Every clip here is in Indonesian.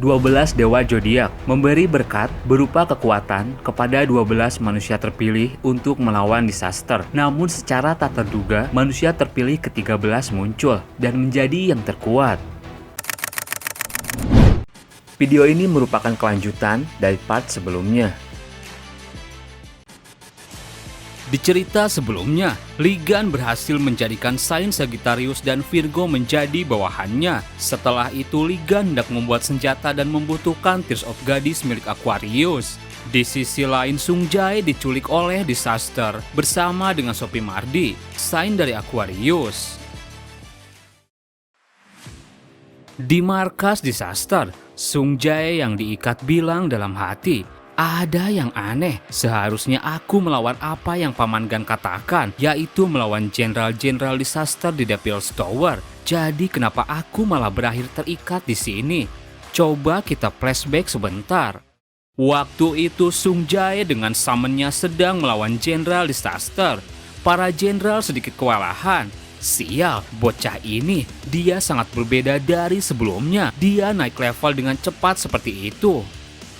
12 dewa zodiak memberi berkat berupa kekuatan kepada 12 manusia terpilih untuk melawan disaster. Namun secara tak terduga, manusia terpilih ke-13 muncul dan menjadi yang terkuat. Video ini merupakan kelanjutan dari part sebelumnya. Di cerita sebelumnya, Ligan berhasil menjadikan sign Sagittarius dan Virgo menjadi bawahannya. Setelah itu, Ligan hendak membuat senjata dan membutuhkan Tears of Gadis milik Aquarius. Di sisi lain, Sung Jae diculik oleh Disaster bersama dengan Sophie Mardi, sign dari Aquarius. Di markas Disaster, Sung Jae yang diikat bilang dalam hati, "Ada yang aneh, seharusnya aku melawan apa yang Paman Gan katakan, yaitu melawan Jenderal-Jenderal Disaster di Devil's Tower. Jadi kenapa aku malah berakhir terikat di sini? Coba kita flashback sebentar." Waktu itu Sung Jae dengan summonnya sedang melawan Jenderal Disaster. Para jenderal sedikit kewalahan. Sial, bocah ini, dia sangat berbeda dari sebelumnya. Dia naik level dengan cepat seperti itu.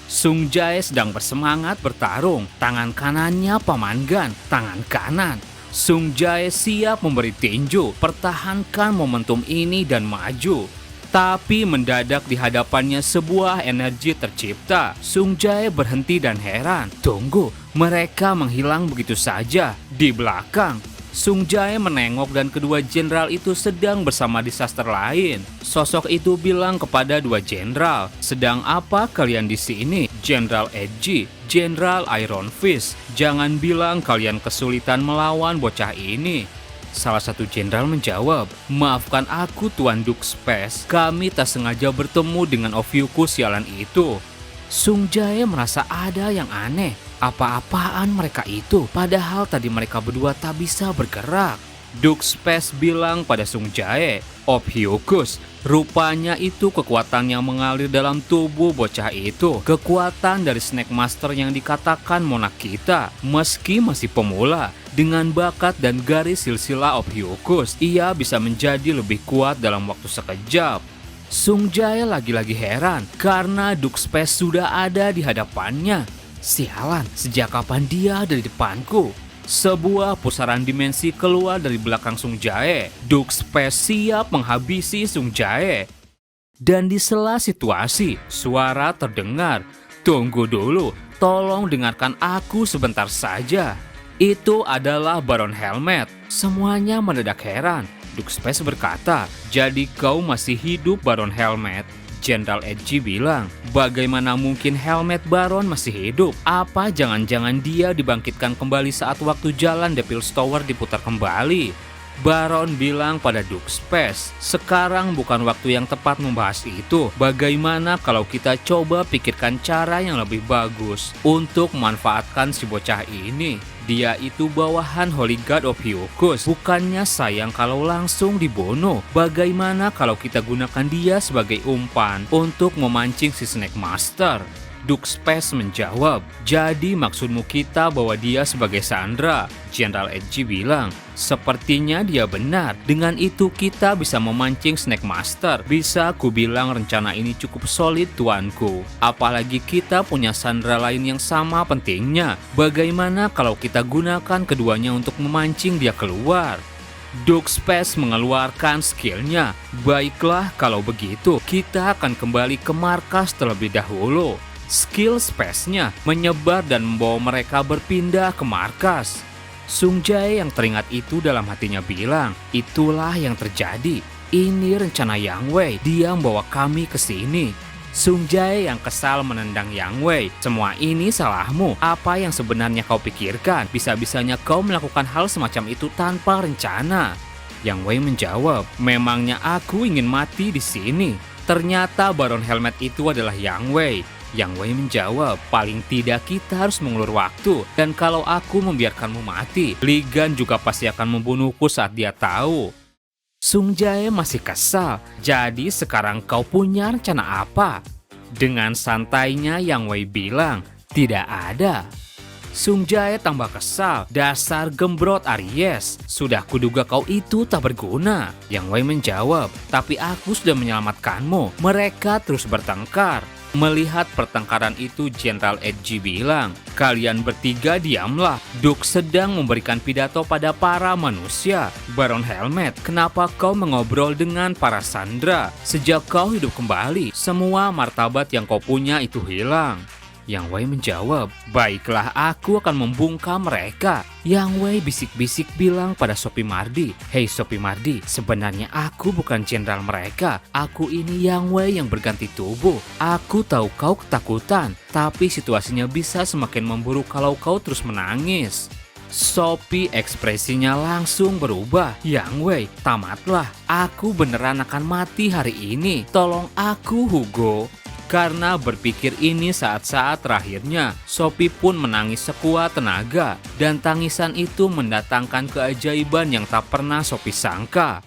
Sung Jae sedang bersemangat bertarung. Tangan kanannya Paman Gan, tangan kanan. Sung Jae siap memberi tinju, pertahankan momentum ini dan maju. Tapi mendadak di hadapannya sebuah energi tercipta. Sung Jae berhenti dan heran. Tunggu, mereka menghilang begitu saja. Di belakang, Sung Jae menengok dan kedua jenderal itu sedang bersama disaster lain. Sosok itu bilang kepada dua jenderal, "Sedang apa kalian di sini? Jenderal Edgy, Jenderal Iron Fist, jangan bilang kalian kesulitan melawan bocah ini." Salah satu jenderal menjawab, "Maafkan aku Tuan Duke Space, kami tak sengaja bertemu dengan Ovyuku sialan itu." Sung Jae merasa ada yang aneh. Apa-apaan mereka itu? Padahal tadi mereka berdua tak bisa bergerak. Duke Space bilang pada Sung Jae, "Ovyukus, rupanya itu kekuatan yang mengalir dalam tubuh bocah itu. Kekuatan dari Snake Master yang dikatakan monark kita. Meski masih pemula, dengan bakat dan garis silsilah Ovyukus, ia bisa menjadi lebih kuat dalam waktu sekejap." Sung Jae lagi-lagi heran karena Duke Space sudah ada di hadapannya. Sialan, sejak kapan dia ada di depanku? Sebuah pusaran dimensi keluar dari belakang Sung Jae. Duke Space siap menghabisi Sung Jae. Dan di sela situasi, suara terdengar. "Tunggu dulu, tolong dengarkan aku sebentar saja." Itu adalah Baron Helmet. Semuanya mendadak heran. Duke Space berkata, "Jadi kau masih hidup, Baron Helmet?" Jenderal Edgy bilang, "Bagaimana mungkin Helmet Baron masih hidup? Apa jangan-jangan dia dibangkitkan kembali saat waktu jalan Devil's Tower diputar kembali?" Baron bilang pada Duke Space, "Sekarang bukan waktu yang tepat membahas itu. Bagaimana kalau kita coba pikirkan cara yang lebih bagus untuk memanfaatkan si bocah ini? Dia itu bawahan Holy God Ovyukus. Bukannya sayang kalau langsung dibunuh? Bagaimana kalau kita gunakan dia sebagai umpan untuk memancing si Snake Master?" Duke Space menjawab, "Jadi maksudmu kita bawa dia sebagai sandera?" Jenderal Edgy bilang, "Sepertinya dia benar. Dengan itu kita bisa memancing Snake Master. Bisa ku bilang rencana ini cukup solid tuanku. Apalagi kita punya sandera lain yang sama pentingnya. Bagaimana kalau kita gunakan keduanya untuk memancing dia keluar?" Duke Space mengeluarkan skillnya. "Baiklah kalau begitu, kita akan kembali ke markas terlebih dahulu." Skill Space-nya menyebar dan membawa mereka berpindah ke markas. Sung Jae yang teringat itu dalam hatinya bilang, "Itulah yang terjadi. Ini rencana Yang Wei. Dia membawa kami ke sini." Sung Jae yang kesal menendang Yang Wei, "Semua ini salahmu. Apa yang sebenarnya kau pikirkan? Bisa-bisanya kau melakukan hal semacam itu tanpa rencana." Yang Wei menjawab, "Memangnya aku ingin mati di sini?" Ternyata Baron Helmet itu adalah Yang Wei. Yang Wei menjawab, "Paling tidak kita harus mengulur waktu. Dan kalau aku membiarkanmu mati, Ligan juga pasti akan membunuhku saat dia tahu." Sung Jae masih kesal. "Jadi sekarang kau punya rencana apa?" Dengan santainya Yang Wei bilang, "Tidak ada." Sung Jae tambah kesal. Dasar gembrot Aries, sudah kuduga kau itu tak berguna. Yang Wei menjawab, tapi aku sudah menyelamatkanmu. Mereka terus bertengkar. Melihat pertengkaran itu, Jenderal Edgy bilang, kalian bertiga diamlah. Duke sedang memberikan pidato pada para manusia. Baron Helmet, kenapa kau mengobrol dengan para sandera? Sejak kau hidup kembali, semua martabat yang kau punya itu hilang. Yang Wei menjawab, baiklah aku akan membungkam mereka. Yang Wei bisik-bisik bilang pada Sophie Mardi, hei Sophie Mardi, sebenarnya aku bukan jenderal mereka. Aku ini Yang Wei yang berganti tubuh. Aku tahu kau ketakutan, tapi situasinya bisa semakin memburuk kalau kau terus menangis. Sophie ekspresinya langsung berubah. Yang Wei, tamatlah. Aku beneran akan mati hari ini. Tolong aku, Hugo. Karena berpikir ini saat-saat terakhirnya, Sophie pun menangis sekuat tenaga. Dan tangisan itu mendatangkan keajaiban yang tak pernah Sophie sangka.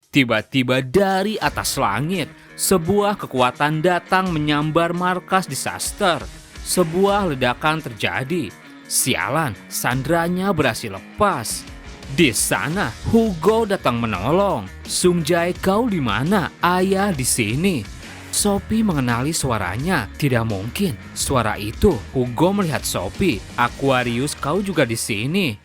Tiba-tiba dari atas langit, sebuah kekuatan datang menyambar markas disaster. Sebuah ledakan terjadi. Sialan, sandranya berhasil lepas. Di sana, Hugo datang menolong. Sung Jae, kau di mana? Ayah di sini. Sophie mengenali suaranya. Tidak mungkin. Suara itu. Hugo melihat Sophie. Aquarius, kau juga di sini.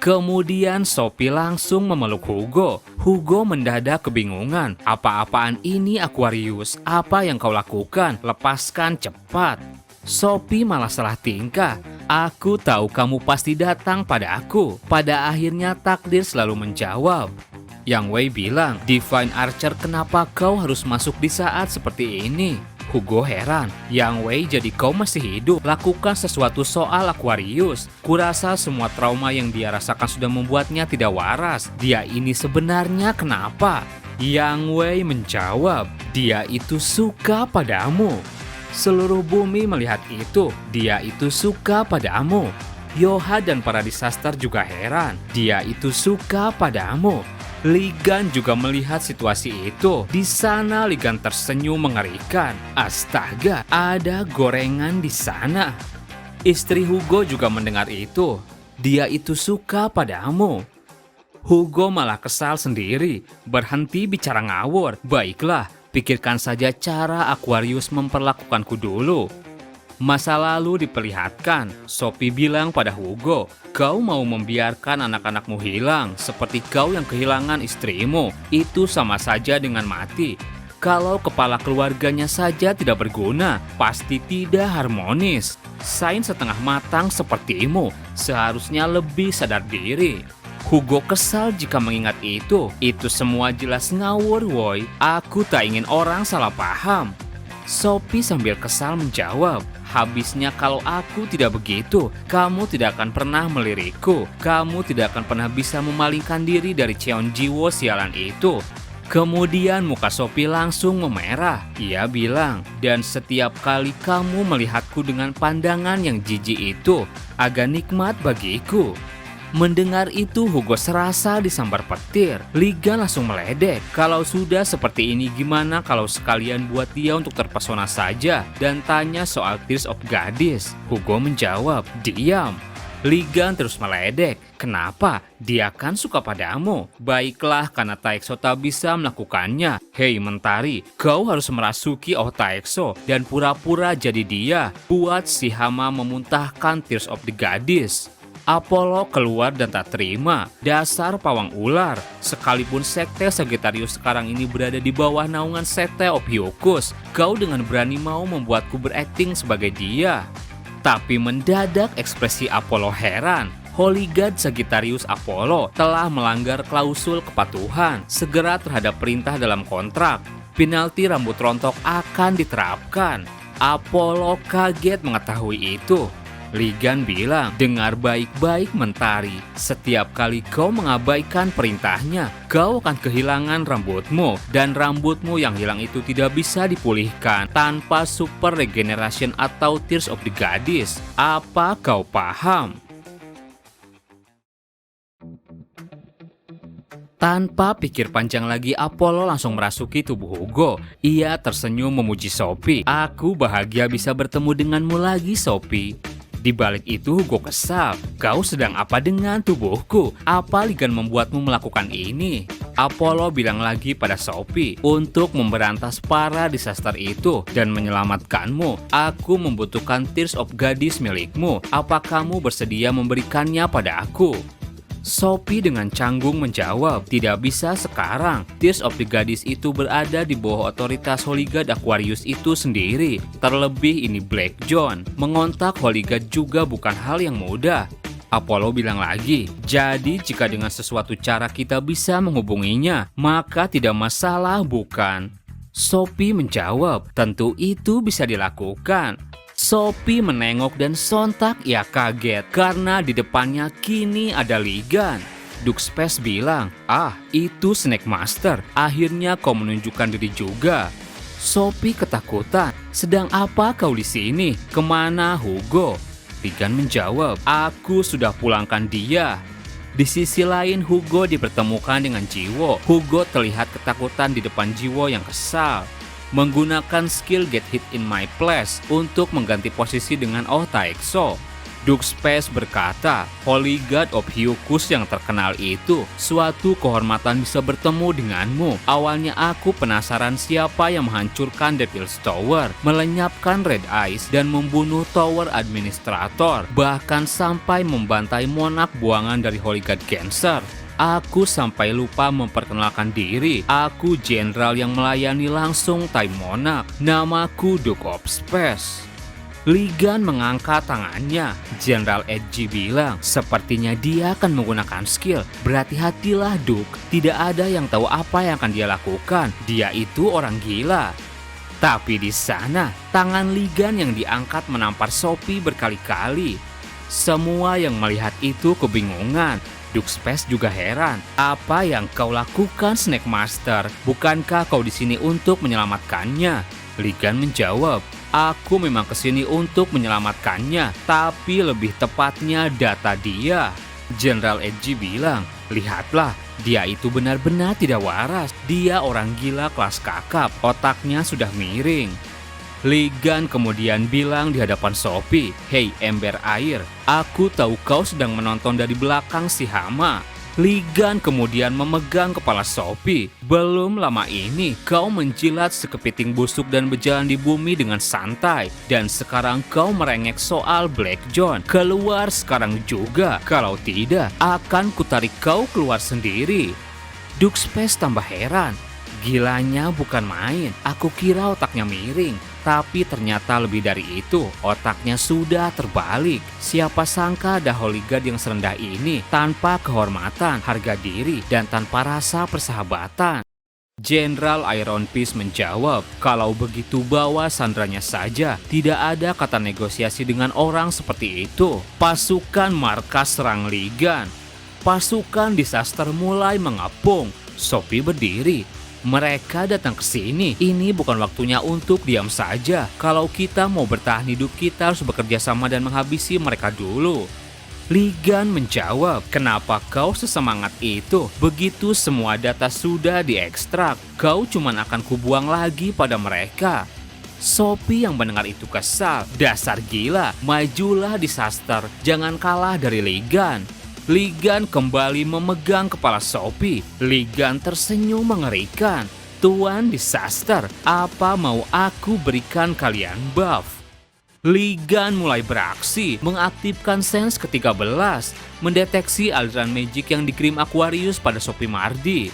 Kemudian Sophie langsung memeluk Hugo. Hugo mendadak kebingungan. Apa-apaan ini Aquarius? Apa yang kau lakukan? Lepaskan cepat. Sophie malah salah tingkah. Aku tahu kamu pasti datang pada aku. Pada akhirnya takdir selalu menjawab. Yang Wei bilang, Divine Archer, kenapa kau harus masuk di saat seperti ini? Hugo heran. Yang Wei, jadi kau masih hidup? Lakukan sesuatu soal Aquarius. Kurasa semua trauma yang dia rasakan sudah membuatnya tidak waras. Dia ini sebenarnya kenapa? Yang Wei menjawab, dia itu suka padamu. Seluruh bumi melihat itu. Dia itu suka padamu. Yoha dan para disaster juga heran. Dia itu suka padamu. Ligan juga melihat situasi itu. Di sana Ligan tersenyum mengerikan. Astaga, ada gorengan di sana. Istri Hugo juga mendengar itu. Dia itu suka padamu. Hugo malah kesal sendiri. Berhenti bicara ngawur. Baiklah, pikirkan saja cara Aquarius memperlakukanku dulu. Masa lalu diperlihatkan. Sophie bilang pada Hugo, kau mau membiarkan anak-anakmu hilang seperti kau yang kehilangan istrimu. Itu sama saja dengan mati. Kalau kepala keluarganya saja tidak berguna, pasti tidak harmonis. Sains setengah matang sepertimu seharusnya lebih sadar diri. Hugo kesal jika mengingat itu. Itu semua jelas ngawur, woi. Aku tak ingin orang salah paham. Sophie sambil kesal menjawab, habisnya kalau aku tidak begitu, kamu tidak akan pernah melirikku. Kamu tidak akan pernah bisa memalingkan diri dari Cheon Jiwo sialan itu. Kemudian muka Sophie langsung memerah. Ia bilang, dan setiap kali kamu melihatku dengan pandangan yang jijik itu, agak nikmat bagiku. Mendengar itu Hugo serasa disambar petir. Liga langsung meledek. Kalau sudah seperti ini gimana kalau sekalian buat dia untuk terpesona saja dan tanya soal Tears of Gadis. Hugo menjawab, diam. Ligan terus meledek. Kenapa? Dia kan suka padamu. Baiklah, karena Taexo tak bisa melakukannya. Hei Mentari, kau harus merasuki Oh Taexo dan pura-pura jadi dia. Buat si Hama memuntahkan Tears of the Gadis. Apollo keluar dan tak terima. Dasar pawang ular. Sekalipun sekte Sagittarius sekarang ini berada di bawah naungan sekte Ophiuchus, kau dengan berani mau membuatku berakting sebagai dia. Tapi mendadak ekspresi Apollo heran. Holy God Sagittarius Apollo telah melanggar klausul kepatuhan segera terhadap perintah dalam kontrak. Penalti rambut rontok akan diterapkan. Apollo kaget mengetahui itu. Ligan bilang, dengar baik-baik Mentari, setiap kali kau mengabaikan perintahnya, kau akan kehilangan rambutmu, dan rambutmu yang hilang itu tidak bisa dipulihkan tanpa super regeneration atau Tears of the Gadis. Apa kau paham? Tanpa pikir panjang lagi, Apollo langsung merasuki tubuh Hugo. Ia tersenyum memuji Sophie. Aku bahagia bisa bertemu denganmu lagi, Sophie. Di balik itu Hugo kesal. Kau sedang apa dengan tubuhku? Apa Ligan membuatmu melakukan ini? Apollo bilang lagi pada Sophie, untuk memberantas para disaster itu dan menyelamatkanmu, aku membutuhkan Tears of Gadis milikmu. Apa kamu bersedia memberikannya pada aku? Sophie dengan canggung menjawab, tidak bisa sekarang. Tears of the Gadis itu berada di bawah otoritas Holy God Aquarius itu sendiri. Terlebih ini Black John. Mengontak Holy God juga bukan hal yang mudah. Apollo bilang lagi, jadi jika dengan sesuatu cara kita bisa menghubunginya, maka tidak masalah bukan? Sophie menjawab, tentu itu bisa dilakukan. Sophie menengok dan sontak ia kaget karena di depannya kini ada Ligan. Duxpes bilang, itu Snake Master, akhirnya kau menunjukkan diri juga. Sophie ketakutan, sedang apa kau di sini? Kemana Hugo? Ligan menjawab, aku sudah pulangkan dia. Di sisi lain Hugo dipertemukan dengan Jiwo. Hugo terlihat ketakutan di depan Jiwo yang kesal. Menggunakan skill Get Hit in My Place untuk mengganti posisi dengan Otaexo. Duxpes berkata, Holy God of Hyukus yang terkenal itu, suatu kehormatan bisa bertemu denganmu. Awalnya aku penasaran siapa yang menghancurkan Devil's Tower, melenyapkan Red Eyes, dan membunuh Tower Administrator, bahkan sampai membantai Monarch buangan dari Holy God Cancer. Aku sampai lupa memperkenalkan diri. Aku jenderal yang melayani langsung Time Monarch. Namaku Duke of Space. Ligan mengangkat tangannya. Jenderal Edgy bilang, sepertinya dia akan menggunakan skill. Berhati-hatilah Duke, tidak ada yang tahu apa yang akan dia lakukan. Dia itu orang gila. Tapi di sana, tangan Ligan yang diangkat menampar Sophie berkali-kali. Semua yang melihat itu kebingungan. Duxpes juga heran. Apa yang kau lakukan, Snake Master? Bukankah kau di sini untuk menyelamatkannya? Ligan menjawab, aku memang kesini untuk menyelamatkannya, tapi lebih tepatnya data dia. Jenderal Edgy bilang, lihatlah, dia itu benar-benar tidak waras. Dia orang gila kelas kakap, otaknya sudah miring. Ligan kemudian bilang di hadapan Sophie, hei ember air, aku tahu kau sedang menonton dari belakang si hama. Ligan kemudian memegang kepala Sophie. Belum lama ini kau menjilat sekepiting busuk dan berjalan di bumi dengan santai. Dan sekarang kau merengek soal Black John. Keluar sekarang juga. Kalau tidak, akan kutarik kau keluar sendiri. Duxpes tambah heran. Gilanya bukan main. Aku kira otaknya miring. Tapi ternyata lebih dari itu, otaknya sudah terbalik. Siapa sangka ada Holy God yang serendah ini, tanpa kehormatan, harga diri, dan tanpa rasa persahabatan. Jenderal Iron Fist menjawab, kalau begitu bawa sandranya saja, tidak ada kata negosiasi dengan orang seperti itu. Pasukan markas serang Ligan. Pasukan disaster mulai mengepung. Sophie berdiri. Mereka datang ke sini. Ini bukan waktunya untuk diam saja. Kalau kita mau bertahan hidup, kita harus bekerja sama dan menghabisi mereka dulu. Ligan menjawab, kenapa kau sesemangat itu? Begitu semua data sudah diekstrak, kau cuma akan kubuang lagi pada mereka. Sophie yang mendengar itu kesal. Dasar gila, majulah disaster. Jangan kalah dari Ligan. Ligan kembali memegang kepala Sophie. Ligan tersenyum mengerikan. Tuan Disaster, apa mau aku berikan kalian buff? Ligan mulai beraksi, mengaktifkan sense ke-13, mendeteksi aliran magic yang dikirim Aquarius pada Sophie Mardi.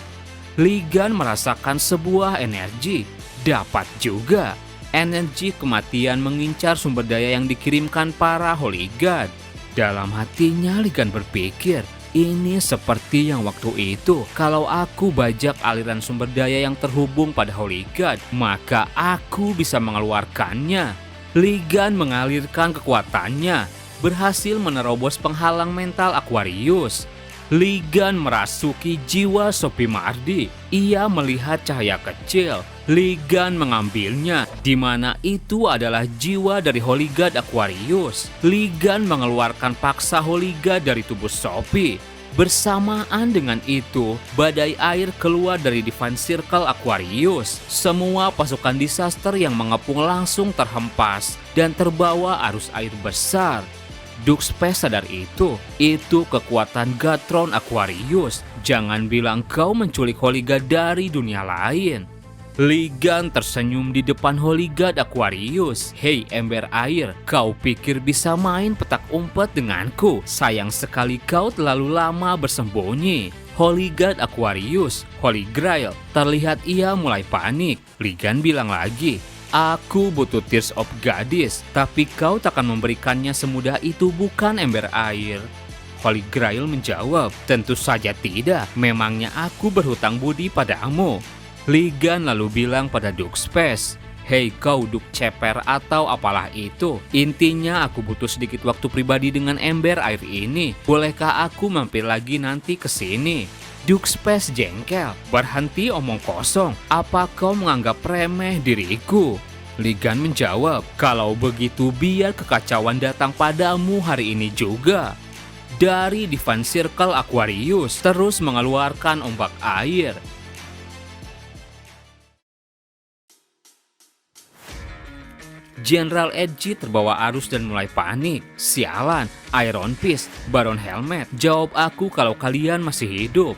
Ligan merasakan sebuah energi. Dapat juga. Energi kematian mengincar sumber daya yang dikirimkan para Holy God. Dalam hatinya Ligan berpikir, ini seperti yang waktu itu. Kalau aku bajak aliran sumber daya yang terhubung pada Holy God, maka aku bisa mengeluarkannya. Ligan mengalirkan kekuatannya, berhasil menerobos penghalang mental Aquarius. Ligan merasuki jiwa Sophie Mardi. Ia melihat cahaya kecil. Ligan mengambilnya, di mana itu adalah jiwa dari Holy God Aquarius. Ligan mengeluarkan paksa Holy God dari tubuh Sophie. Bersamaan dengan itu, badai air keluar dari Divine Circle Aquarius. Semua pasukan disaster yang mengepung langsung terhempas dan terbawa arus air besar. Duke Space sadar itu kekuatan Gatron Aquarius. Jangan bilang kau menculik Holy God dari dunia lain. Ligan tersenyum di depan Holy God Aquarius. Hei ember air, kau pikir bisa main petak umpet denganku? Sayang sekali kau terlalu lama bersembunyi. Holy God Aquarius, Holy Grail, terlihat ia mulai panik. Ligan bilang lagi, aku butuh Tears of Goddess, tapi kau takkan memberikannya semudah itu, bukan ember air? Holy Grail menjawab, tentu saja tidak, memangnya aku berhutang budi padamu. Ligan lalu bilang pada Duke Space, hei kau Duke Ceper atau apalah itu, intinya aku butuh sedikit waktu pribadi dengan ember air ini. Bolehkah aku mampir lagi nanti ke sini? Duke Space jengkel, berhenti omong kosong, apa kau menganggap remeh diriku? Ligan menjawab, kalau begitu biar kekacauan datang padamu hari ini juga. Dari Divine Circle Aquarius terus mengeluarkan ombak air. Jenderal Edgy terbawa arus dan mulai panik. Sialan, Iron Fist, Baron Helmet, jawab aku kalau kalian masih hidup.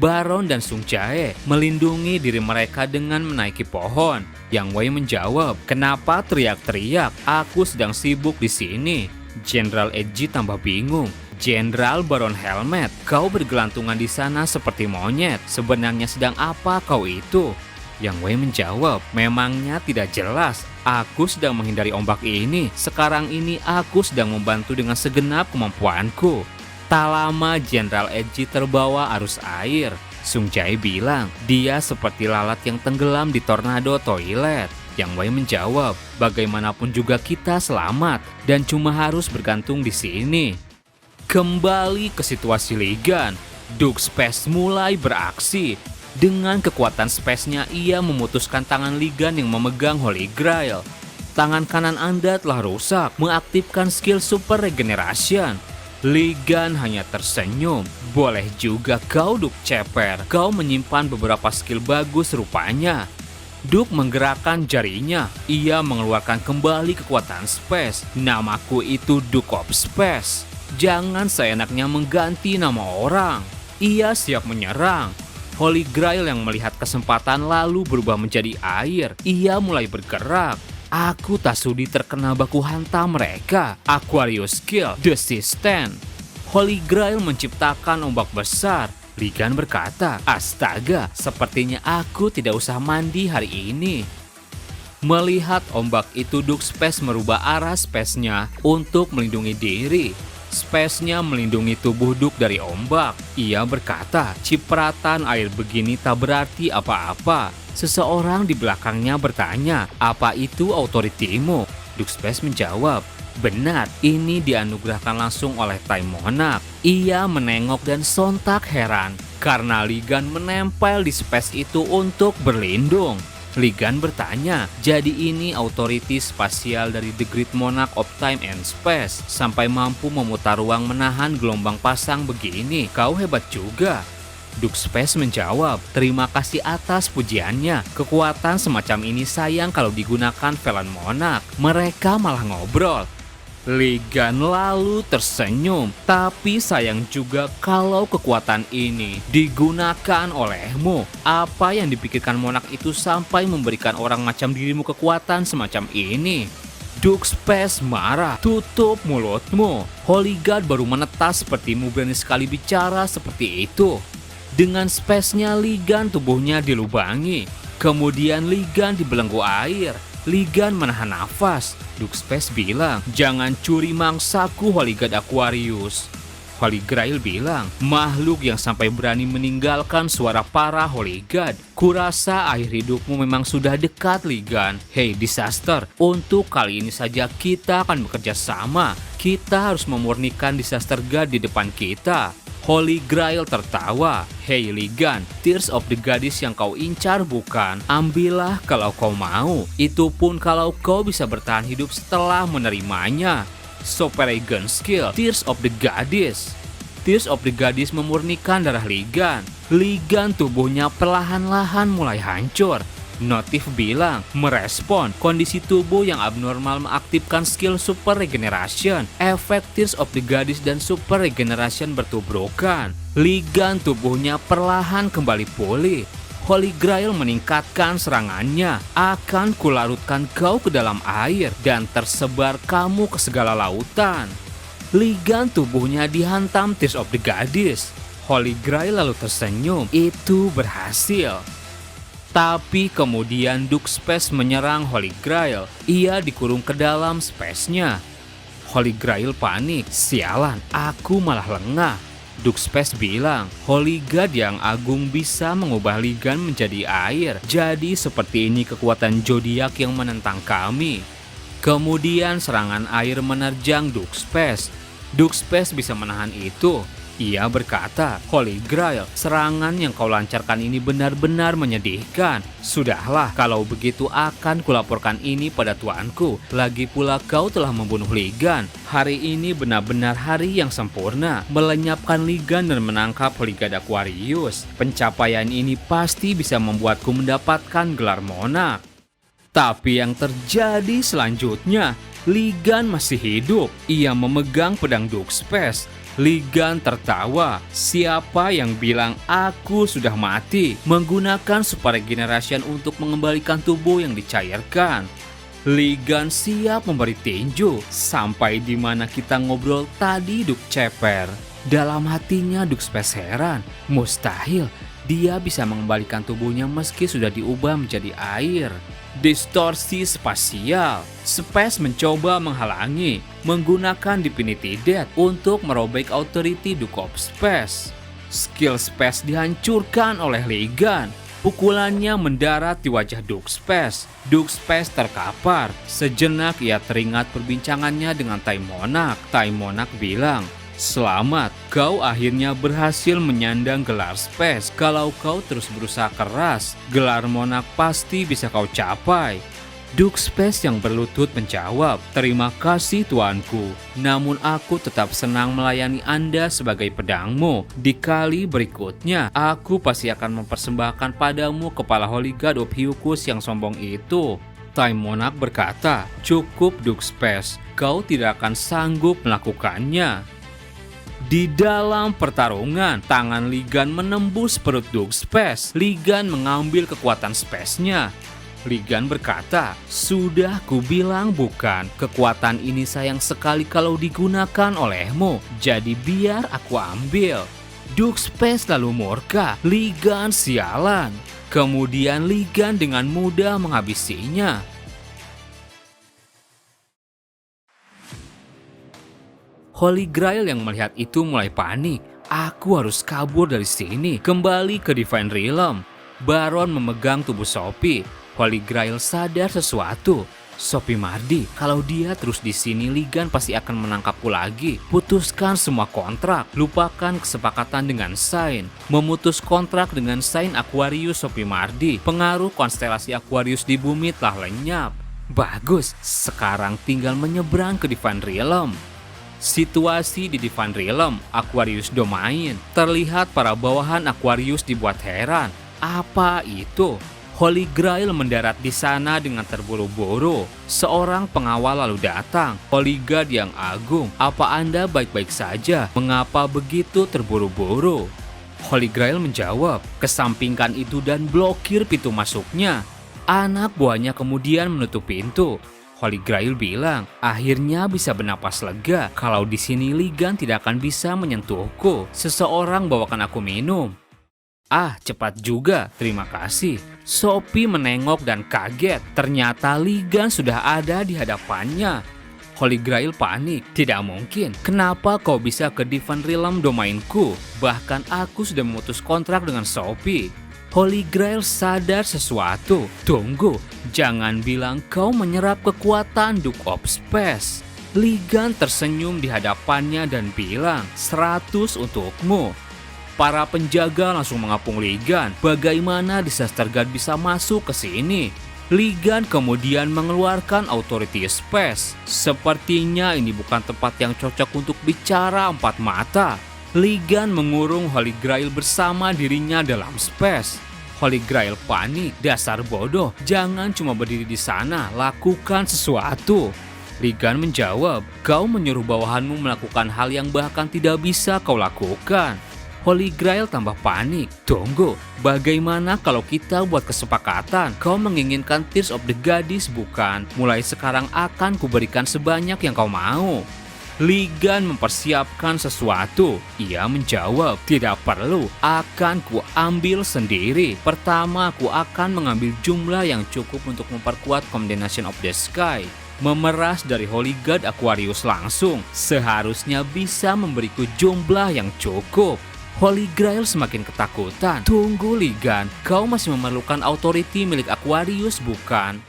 Baron dan Sung Jae melindungi diri mereka dengan menaiki pohon. Yang Wei menjawab, kenapa teriak-teriak? Aku sedang sibuk di sini. Jenderal Edgy tambah bingung. Jenderal Baron Helmet, kau bergelantungan di sana seperti monyet. Sebenarnya sedang apa kau itu? Yang Wei menjawab, memangnya tidak jelas. Aku sedang menghindari ombak ini. Sekarang ini aku sedang membantu dengan segenap kemampuanku. Tak lama Jenderal Edgy terbawa arus air. Sung Jae bilang, dia seperti lalat yang tenggelam di tornado toilet. Yang Wei menjawab, bagaimanapun juga kita selamat dan cuma harus bergantung di sini. Kembali ke situasi Ligan, Duke Space mulai beraksi. Dengan kekuatan space-nya, ia memutuskan tangan Ligan yang memegang Holy Grail. Tangan kanan Anda telah rusak, mengaktifkan skill Super Regeneration. Ligan hanya tersenyum. Boleh juga kau Duke Ceper, kau menyimpan beberapa skill bagus rupanya. Duke menggerakkan jarinya, ia mengeluarkan kembali kekuatan space. Namaku itu Duke of Space. Jangan seenaknya mengganti nama orang. Ia siap menyerang. Holy Grail yang melihat kesempatan lalu berubah menjadi air. Ia mulai bergerak. Aku tak sudi terkena baku hantam mereka. Aquarius Skill, The System. Holy Grail menciptakan ombak besar. Ligan berkata, astaga, sepertinya aku tidak usah mandi hari ini. Melihat ombak itu, Duke Space merubah arah space-nya untuk melindungi diri. Space-nya melindungi tubuh Duke dari ombak. Ia berkata, cipratan air begini tak berarti apa-apa. Seseorang di belakangnya bertanya, apa itu autoritimu? Duke Space menjawab, benar, ini dianugerahkan langsung oleh Time Monarch. Ia menengok dan sontak heran, karena Ligan menempel di space itu untuk berlindung. Ligan bertanya, jadi ini authority spasial dari The Great Monarch of Time and Space. Sampai mampu memutar ruang menahan gelombang pasang begini, kau hebat juga. Duke Space menjawab, terima kasih atas pujiannya. Kekuatan semacam ini sayang kalau digunakan Velen Monarch. Mereka malah ngobrol. Ligan lalu tersenyum, tapi sayang juga kalau kekuatan ini digunakan olehmu. Apa yang dipikirkan Monarch itu sampai memberikan orang macam dirimu kekuatan semacam ini? Duke Space marah, tutup mulutmu. Holy God baru menetas sepertimu berani sekali bicara seperti itu. Dengan space-nya Ligan tubuhnya dilubangi. Kemudian Ligan dibelenggu air. Ligan menahan nafas. Duke Space bilang, jangan curi mangsaku Holy God Aquarius. Holy Grail bilang, makhluk yang sampai berani meninggalkan suara para Holy God. Kurasa akhir hidupmu memang sudah dekat, Ligan. Hey Disaster, untuk kali ini saja kita akan bekerja sama. Kita harus memurnikan Disaster God di depan kita. Holy Grail tertawa. Hey Ligan, Tears of the Goddess yang kau incar bukan? Ambillah kalau kau mau. Itu pun kalau kau bisa bertahan hidup setelah menerimanya. Superagon Skill, Tears of the Goddess. Tears of the Goddess memurnikan darah Ligan. Ligan tubuhnya perlahan-lahan mulai hancur. Notif bilang, merespon kondisi tubuh yang abnormal mengaktifkan skill Super Regeneration. Efek Tears of the Goddess dan Super Regeneration bertubrukan. Ligan tubuhnya perlahan kembali pulih. Holy Grail meningkatkan serangannya. Akan kularutkan kau ke dalam air dan tersebar kamu ke segala lautan. Ligan tubuhnya dihantam Tears of the Goddess. Holy Grail lalu tersenyum. Itu berhasil. Tapi kemudian Duke Space menyerang Holy Grail. Ia dikurung ke dalam space-nya. Holy Grail panik. Sialan, aku malah lengah. Duke Space bilang, Holy God yang agung bisa mengubah Ligan menjadi air. Jadi seperti ini kekuatan zodiak yang menentang kami. Kemudian serangan air menerjang Duke Space. Duke Space bisa menahan itu. Ia berkata, Holy Grail, serangan yang kau lancarkan ini benar-benar menyedihkan. Sudahlah, kalau begitu akan kulaporkan ini pada tuanku. Lagi pula kau telah membunuh Ligan. Hari ini benar-benar hari yang sempurna. Melenyapkan Ligan dan menangkap Holy God Aquarius. Pencapaian ini pasti bisa membuatku mendapatkan gelar Monarch. Tapi yang terjadi selanjutnya, Ligan masih hidup. Ia memegang pedang Duke Space. Ligan tertawa. Siapa yang bilang aku sudah mati? Menggunakan Super Regeneration untuk mengembalikan tubuh yang dicairkan. Ligan siap memberi tinju. Sampai di mana kita ngobrol tadi Duke ceper. Dalam hatinya Duke Space heran. Mustahil dia bisa mengembalikan tubuhnya meski sudah diubah menjadi air. Distorsi spasial. Space mencoba menghalangi, menggunakan Divinity Death untuk merobek authority Duke of Space. Skill Space dihancurkan oleh Ligan. Pukulannya mendarat di wajah Duke Space. Duke Space terkapar. Sejenak ia teringat perbincangannya dengan Tai Monarch. Tai Monarch bilang, selamat, kau akhirnya berhasil menyandang gelar Space. Kalau kau terus berusaha keras, gelar Monarch pasti bisa kau capai. Duke Space yang berlutut menjawab, terima kasih tuanku. Namun aku tetap senang melayani Anda sebagai pedangmu. Di kali berikutnya, aku pasti akan mempersembahkan padamu kepala Holy God of Hyukus yang sombong itu. Tai Monarch berkata, cukup Duke Space, kau tidak akan sanggup melakukannya. Di dalam pertarungan, tangan Ligan menembus perut Duke Space. Ligan mengambil kekuatan space-nya. Ligan berkata, sudah kubilang bukan, kekuatan ini sayang sekali kalau digunakan olehmu, jadi biar aku ambil. Duke Space lalu murka, Ligan sialan. Kemudian Ligan dengan mudah menghabisinya. Holy Grail yang melihat itu mulai panik. Aku harus kabur dari sini, kembali ke Divine Realm. Baron memegang tubuh Sophie. Holy Grail sadar sesuatu. Sophie Mardi, kalau dia terus di sini, Ligan pasti akan menangkapku lagi. Putuskan semua kontrak, lupakan kesepakatan dengan Sign. Memutus kontrak dengan Sign Aquarius Sophie Mardi. Pengaruh konstelasi Aquarius di bumi telah lenyap. Bagus, sekarang tinggal menyeberang ke Divine Realm. Situasi di Divine Realm, Aquarius Domain. Terlihat para bawahan Aquarius dibuat heran. Apa itu? Holy Grail mendarat di sana dengan terburu-buru. Seorang pengawal lalu datang. Holy God yang agung, apa Anda baik-baik saja? Mengapa begitu terburu-buru? Holy Grail menjawab, kesampingkan itu dan blokir pintu masuknya. Anak buahnya kemudian menutup pintu. Holy Grail bilang, akhirnya bisa bernapas lega. Kalau di sini Ligan tidak akan bisa menyentuhku. Seseorang bawakan aku minum. Ah, cepat juga, terima kasih. Sophie menengok dan kaget. Ternyata Ligan sudah ada di hadapannya. Holy Grail panik. Tidak mungkin. Kenapa kau bisa ke Divine Realm domainku? Bahkan aku sudah memutus kontrak dengan Sophie. Holy Grail sadar sesuatu. Tunggu, jangan bilang kau menyerap kekuatan Duke of Space. Ligan tersenyum di hadapannya dan bilang, 100 untukmu. Para penjaga langsung mengapung Ligan. Bagaimana Disaster God bisa masuk ke sini? Ligan kemudian mengeluarkan Authority Space. Sepertinya ini bukan tempat yang cocok untuk bicara empat mata. Ligan mengurung Holy Grail bersama dirinya dalam space. Holy Grail panik, dasar bodoh, jangan cuma berdiri di sana, lakukan sesuatu. Ligan menjawab, kau menyuruh bawahanmu melakukan hal yang bahkan tidak bisa kau lakukan. Holy Grail tambah panik, tunggu, bagaimana kalau kita buat kesepakatan? Kau menginginkan Tears of the Goddess bukan? Mulai sekarang akan kuberikan sebanyak yang kau mau. Ligan mempersiapkan sesuatu. Ia menjawab, tidak perlu, akan kuambil sendiri. Pertama, aku akan mengambil jumlah yang cukup untuk memperkuat Combination of the Sky. Memeras dari Holy God Aquarius langsung, seharusnya bisa memberiku jumlah yang cukup. Holy Grail semakin ketakutan. Tunggu Ligan, kau masih memerlukan authority milik Aquarius bukan?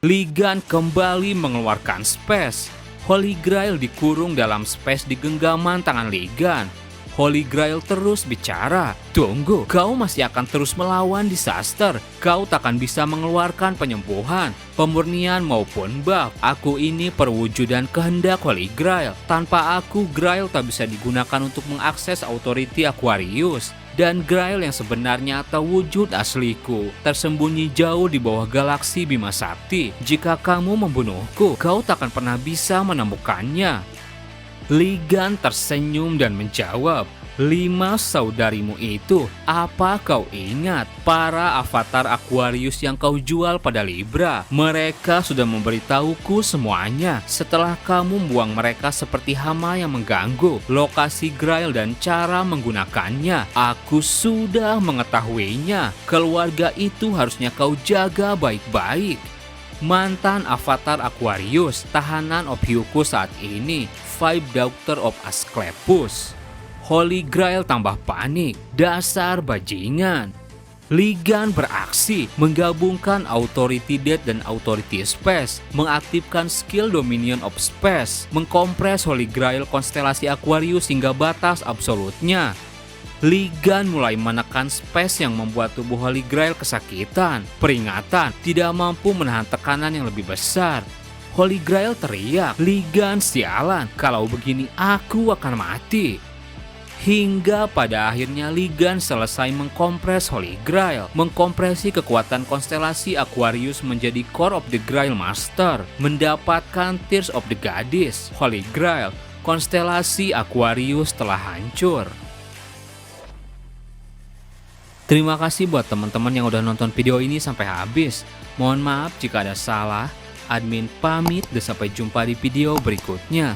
Ligan kembali mengeluarkan space. Holy Grail dikurung dalam space di genggaman tangan Ligan. Holy Grail terus bicara, tunggu, kau masih akan terus melawan disaster. Kau takkan bisa mengeluarkan penyembuhan, pemurnian maupun buff. Aku ini perwujudan kehendak Holy Grail. Tanpa aku, Grail tak bisa digunakan untuk mengakses authority Aquarius. Dan Grail yang sebenarnya atau wujud asliku tersembunyi jauh di bawah galaksi Bima Sakti. Jika kamu membunuhku, kau takkan pernah bisa menemukannya. Ligan tersenyum dan menjawab, 5 saudarimu itu, apa kau ingat? Para avatar Aquarius yang kau jual pada Libra. Mereka sudah memberitahuku semuanya. Setelah kamu membuang mereka seperti hama yang mengganggu lokasi Grail dan cara menggunakannya, aku sudah mengetahuinya. Keluarga itu harusnya kau jaga baik-baik. Mantan avatar Aquarius, tahanan Ophiuchus saat ini, Vibe Doctor of Asclepius. Holy Grail tambah panik, dasar bajingan. Ligan beraksi, menggabungkan Authority Death dan Authority Space, mengaktifkan skill Dominion of Space, mengkompres Holy Grail konstelasi Aquarius hingga batas absolutnya. Ligan mulai menekan space yang membuat tubuh Holy Grail kesakitan. Peringatan, tidak mampu menahan tekanan yang lebih besar. Holy Grail teriak, Ligan sialan, kalau begini aku akan mati. Hingga pada akhirnya Ligan selesai mengkompres Holy Grail, mengkompresi kekuatan konstelasi Aquarius menjadi Core of the Grail Master, mendapatkan Tears of the Goddess. Holy Grail, konstelasi Aquarius telah hancur. Terima kasih buat teman-teman yang udah nonton video ini sampai habis. Mohon maaf jika ada salah. Admin pamit dan sampai jumpa di video berikutnya.